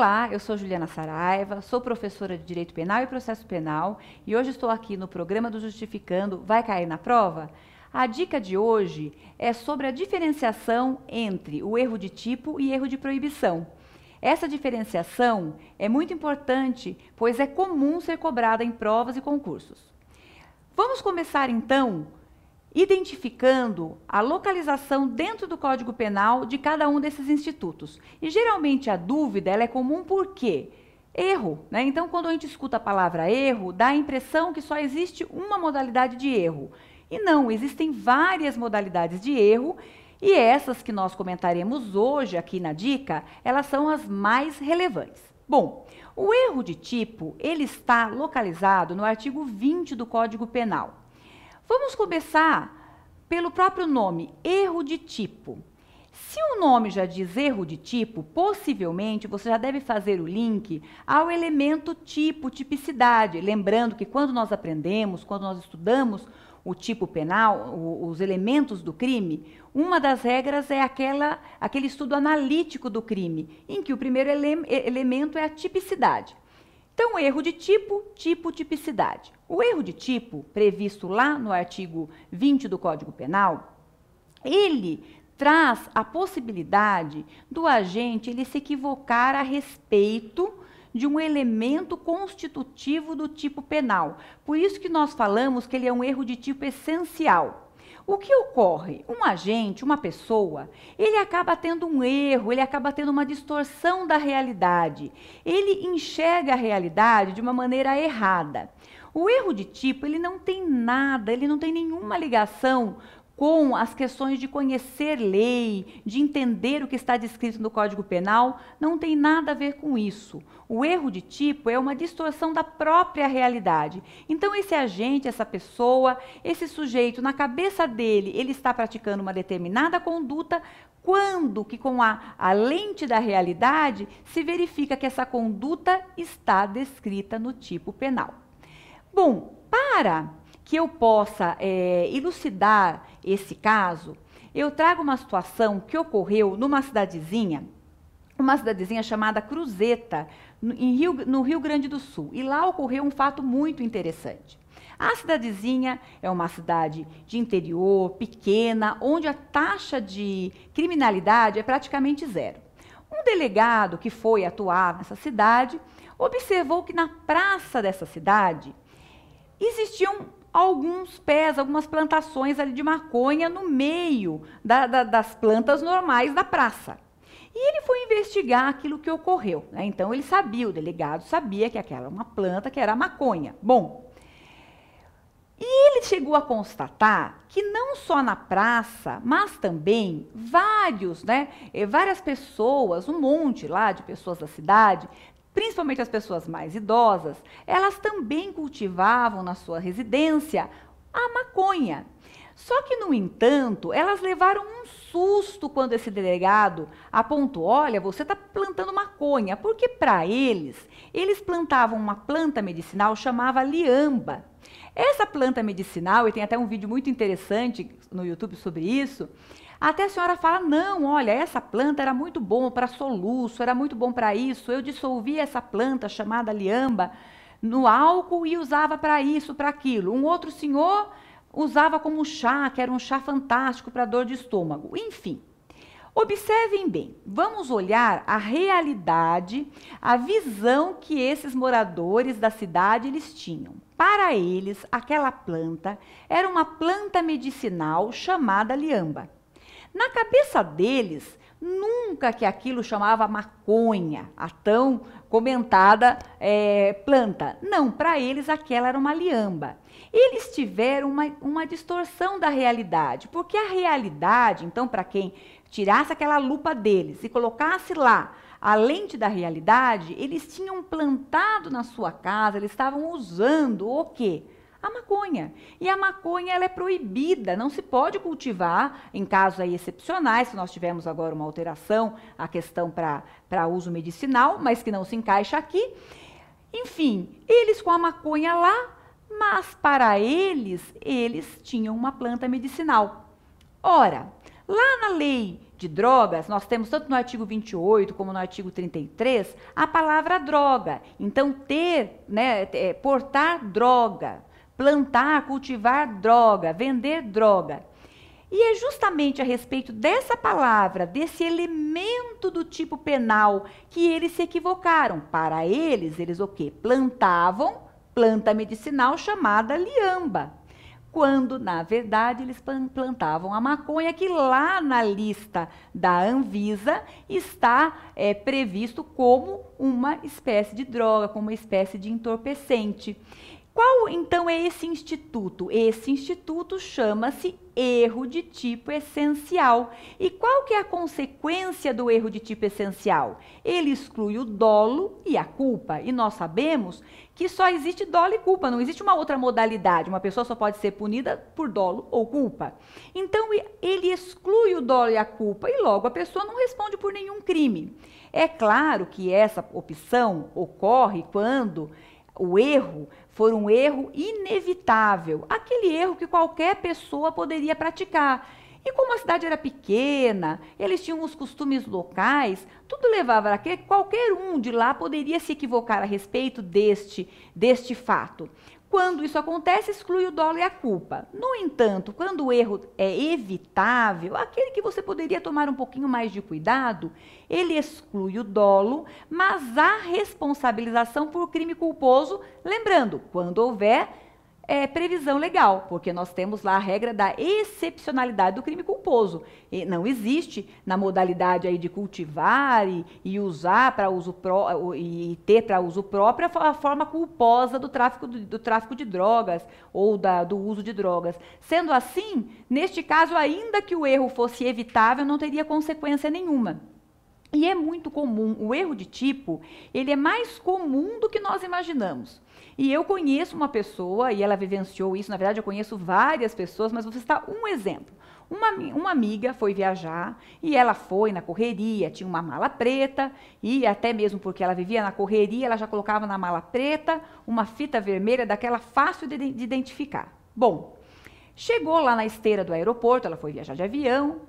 Olá, eu sou Juliana Saraiva, sou professora de Direito Penal e Processo Penal e hoje estou aqui no programa do Justificando Vai Cair na Prova? A dica de hoje é sobre a diferenciação entre o erro de tipo e erro de proibição. Essa diferenciação é muito importante, pois é comum ser cobrada em provas e concursos. Vamos começar então identificando a localização dentro do Código Penal de cada um desses institutos. E geralmente a dúvida ela é comum por quê? Erro, né? Então, quando a gente escuta a palavra erro, dá a impressão que só existe uma modalidade de erro. E não, existem várias modalidades de erro, e essas que nós comentaremos hoje aqui na dica, elas são as mais relevantes. Bom, o erro de tipo, ele está localizado no artigo 20 do Código Penal. Vamos começar pelo próprio nome, erro de tipo. Se o nome já diz erro de tipo, possivelmente você já deve fazer o link ao elemento tipo, tipicidade. Lembrando que quando nós aprendemos, quando nós estudamos o tipo penal, os elementos do crime, uma das regras é aquele estudo analítico do crime, em que o primeiro elemento é a tipicidade. Então, erro de tipo, tipicidade. O erro de tipo, previsto lá no artigo 20 do Código Penal, ele traz a possibilidade do agente ele se equivocar a respeito de um elemento constitutivo do tipo penal. Por isso que nós falamos que ele é um erro de tipo essencial. O que ocorre? Um agente, uma pessoa, ele acaba tendo um erro, ele acaba tendo uma distorção da realidade. Ele enxerga a realidade de uma maneira errada. O erro de tipo, ele não tem nada, ele não tem nenhuma ligação com as questões de conhecer lei, de entender o que está descrito no Código Penal, não tem nada a ver com isso. O erro de tipo é uma distorção da própria realidade. Então, esse agente, essa pessoa, esse sujeito, na cabeça dele, ele está praticando uma determinada conduta, quando que com a lente da realidade se verifica que essa conduta está descrita no tipo penal. Bom, para que eu possa elucidar esse caso, eu trago uma situação que ocorreu numa cidadezinha chamada Cruzeta, no Rio Grande do Sul. E lá ocorreu um fato muito interessante. A cidadezinha é uma cidade de interior, pequena, onde a taxa de criminalidade é praticamente zero. Um delegado que foi atuar nessa cidade observou que na praça dessa cidade existiam alguns pés, algumas plantações ali de maconha no meio das plantas normais da praça. E ele foi investigar aquilo que ocorreu, né? Então ele sabia, o delegado sabia que aquela era uma planta, que era maconha. Bom, e ele chegou a constatar que não só na praça, mas também várias pessoas, um monte lá de pessoas da cidade, principalmente as pessoas mais idosas, elas também cultivavam na sua residência a maconha. Só que, no entanto, elas levaram um susto quando esse delegado apontou: olha, você está plantando maconha, porque para eles plantavam uma planta medicinal chamada liamba. Essa planta medicinal, e tem até um vídeo muito interessante no YouTube sobre isso, até a senhora fala: não, olha, essa planta era muito bom para soluço, era muito bom para isso, eu dissolvia essa planta chamada liamba no álcool e usava para isso, para aquilo. Um outro senhor usava como chá, que era um chá fantástico para dor de estômago. Enfim, observem bem, vamos olhar a realidade, a visão que esses moradores da cidade eles tinham. Para eles, aquela planta era uma planta medicinal chamada liamba. Na cabeça deles, nunca que aquilo chamava maconha, a tão comentada planta. Não, para eles aquela era uma liamba. Eles tiveram uma distorção da realidade, porque a realidade, então, para quem tirasse aquela lupa deles e colocasse lá a lente da realidade, eles tinham plantado na sua casa, eles estavam usando o quê? A maconha. E a maconha ela é proibida, não se pode cultivar em casos aí excepcionais, se nós tivermos agora uma alteração, a questão para uso medicinal, mas que não se encaixa aqui. Enfim, eles com a maconha lá, mas para eles tinham uma planta medicinal. Ora, lá na lei de drogas, nós temos tanto no artigo 28 como no artigo 33 a palavra droga. Então, portar droga, plantar, cultivar droga, vender droga. E é justamente a respeito dessa palavra, desse elemento do tipo penal, que eles se equivocaram. Para eles o quê? Plantavam planta medicinal chamada liamba, quando, na verdade, eles plantavam a maconha, que lá na lista da Anvisa está previsto como uma espécie de droga, como uma espécie de entorpecente. Qual, então, é esse instituto? Esse instituto chama-se erro de tipo essencial. E qual que é a consequência do erro de tipo essencial? Ele exclui o dolo e a culpa. E nós sabemos que só existe dolo e culpa, não existe uma outra modalidade. Uma pessoa só pode ser punida por dolo ou culpa. Então, ele exclui o dolo e a culpa e logo a pessoa não responde por nenhum crime. É claro que essa opção ocorre quando o erro for um erro inevitável, aquele erro que qualquer pessoa poderia praticar. E como a cidade era pequena, eles tinham os costumes locais, tudo levava a que qualquer um de lá poderia se equivocar a respeito deste fato. Quando isso acontece, exclui o dolo e a culpa. No entanto, quando o erro é evitável, aquele que você poderia tomar um pouquinho mais de cuidado, ele exclui o dolo, mas há responsabilização por crime culposo, lembrando, quando houver previsão legal, porque nós temos lá a regra da excepcionalidade do crime culposo. E não existe na modalidade aí de cultivar e usar para uso e ter para uso próprio a forma culposa do tráfico de drogas ou do uso de drogas. Sendo assim, neste caso, ainda que o erro fosse evitável, não teria consequência nenhuma. E é muito comum, o erro de tipo, ele é mais comum do que nós imaginamos. E eu conheço uma pessoa, e ela vivenciou isso, na verdade eu conheço várias pessoas, mas vou citar um exemplo. Uma amiga foi viajar e ela foi na correria, tinha uma mala preta e até mesmo porque ela vivia na correria, ela já colocava na mala preta uma fita vermelha daquela fácil de identificar. Bom, chegou lá na esteira do aeroporto, ela foi viajar de avião,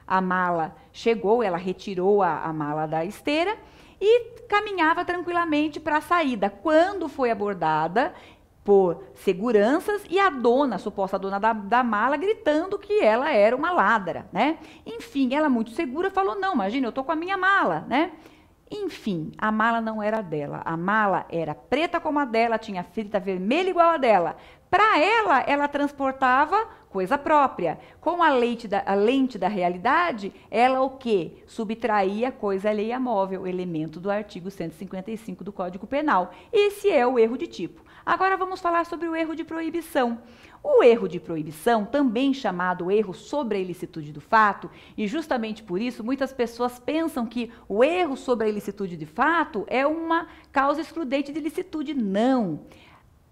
a mala chegou, ela retirou a mala da esteira e caminhava tranquilamente para a saída, quando foi abordada por seguranças e a dona, a suposta dona da mala, gritando que ela era uma ladra, né? Enfim, ela muito segura falou, não, imagina, eu tô com a minha mala, né? Enfim, a mala não era dela, a mala era preta como a dela, tinha fita vermelha igual a dela. Para ela transportava coisa própria. Com a lente da realidade, ela o quê? Subtraía coisa alheia móvel, elemento do artigo 155 do Código Penal. Esse é o erro de tipo. Agora vamos falar sobre o erro de proibição. O erro de proibição, também chamado erro sobre a ilicitude do fato, e justamente por isso muitas pessoas pensam que o erro sobre a ilicitude de fato é uma causa excludente de ilicitude. Não.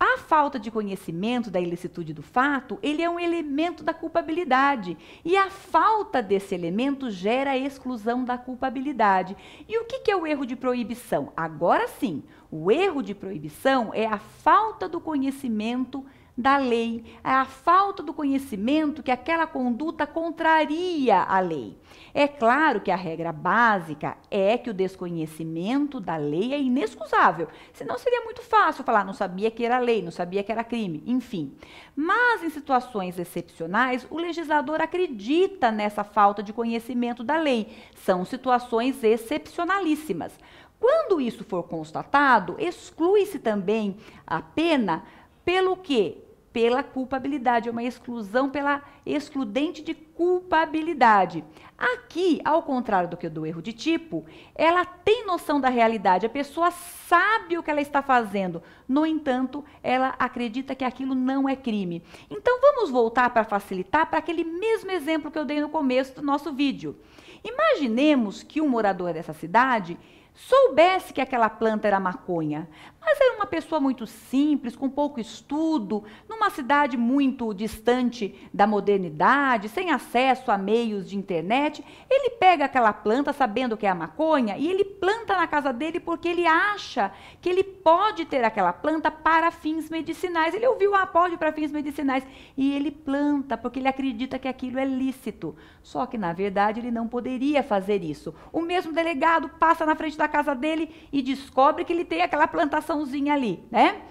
A falta de conhecimento da ilicitude do fato, ele é um elemento da culpabilidade. E a falta desse elemento gera a exclusão da culpabilidade. E o que é o erro de proibição? Agora sim, o erro de proibição é a falta do conhecimento da lei, é a falta do conhecimento que aquela conduta contraria a lei. É claro que a regra básica é que o desconhecimento da lei é inexcusável, senão seria muito fácil falar, não sabia que era lei, não sabia que era crime, enfim. Mas em situações excepcionais, o legislador acredita nessa falta de conhecimento da lei. São situações excepcionalíssimas. Quando isso for constatado, exclui-se também a pena pelo quê? Pela culpabilidade, é uma exclusão pela excludente de culpabilidade. Aqui, ao contrário do que do erro de tipo, ela tem noção da realidade, a pessoa sabe o que ela está fazendo, no entanto, ela acredita que aquilo não é crime. Então, vamos voltar para facilitar para aquele mesmo exemplo que eu dei no começo do nosso vídeo. Imaginemos que um morador dessa cidade soubesse que aquela planta era maconha, mas era uma pessoa muito simples, com pouco estudo, numa cidade muito distante da modernidade, sem acesso a meios de internet, ele pega aquela planta sabendo que é a maconha e ele planta na casa dele porque ele acha que ele pode ter aquela planta para fins medicinais. Ele ouviu, pode para fins medicinais, e ele planta porque ele acredita que aquilo é lícito. Só que, na verdade, ele não poderia fazer isso. O mesmo delegado passa na frente da casa dele e descobre que ele tem aquela plantaçãozinha ali, né?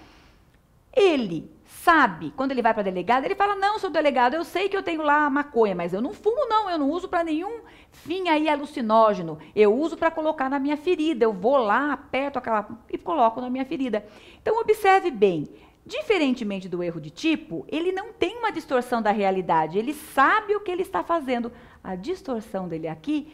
Ele sabe, quando ele vai para delegado, ele fala, não, seu delegado, eu sei que eu tenho lá a maconha, mas eu não fumo não, eu não uso para nenhum fim aí alucinógeno, eu uso para colocar na minha ferida, eu vou lá, aperto aquela e coloco na minha ferida. Então, observe bem, diferentemente do erro de tipo, ele não tem uma distorção da realidade, ele sabe o que ele está fazendo. A distorção dele aqui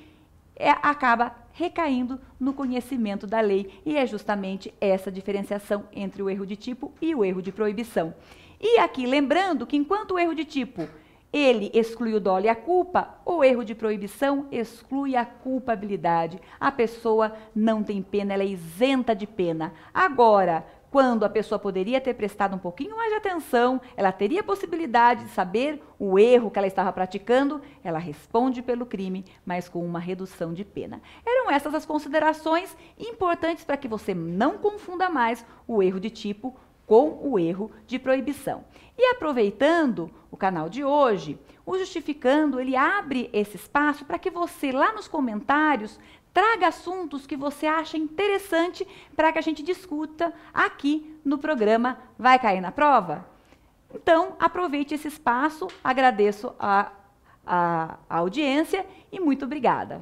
acaba recaindo no conhecimento da lei, e é justamente essa diferenciação entre o erro de tipo e o erro de proibição. E aqui, lembrando que enquanto o erro de tipo, ele exclui o dolo e a culpa, o erro de proibição exclui a culpabilidade. A pessoa não tem pena, ela é isenta de pena. Agora, quando a pessoa poderia ter prestado um pouquinho mais de atenção, ela teria a possibilidade de saber o erro que ela estava praticando, ela responde pelo crime, mas com uma redução de pena. Eram essas as considerações importantes para que você não confunda mais o erro de tipo com o erro de proibição. E aproveitando o canal de hoje, o Justificando, ele abre esse espaço para que você, lá nos comentários, traga assuntos que você acha interessante para que a gente discuta aqui no programa Vai Cair na Prova? Então, aproveite esse espaço, agradeço a audiência e muito obrigada.